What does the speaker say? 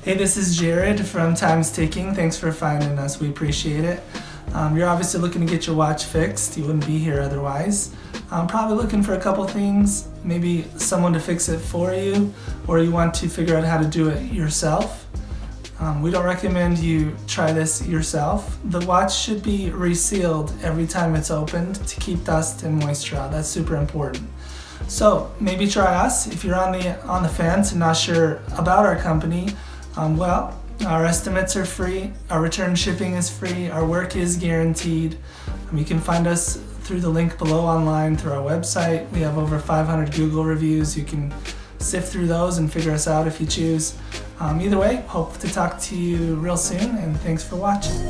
Hey, this is Jared from Time's Ticking. Thanks for finding us. We appreciate it. You're obviously looking to get your watch fixed. You wouldn't be here otherwise. Probably looking for a couple things, maybe someone to fix it for you, or you want to figure out how to do it yourself. We don't recommend you try this yourself. The watch should be resealed every time it's opened to keep dust and moisture out. That's super important. So maybe try us. If you're on the fence and not sure about our company, well, our estimates are free, our return shipping is free, our work is guaranteed. You can find us through the link below online through our website. We have over 500 Google reviews. You can sift through those and figure us out if you choose. Either way, hope to talk to you real soon, and thanks for watching.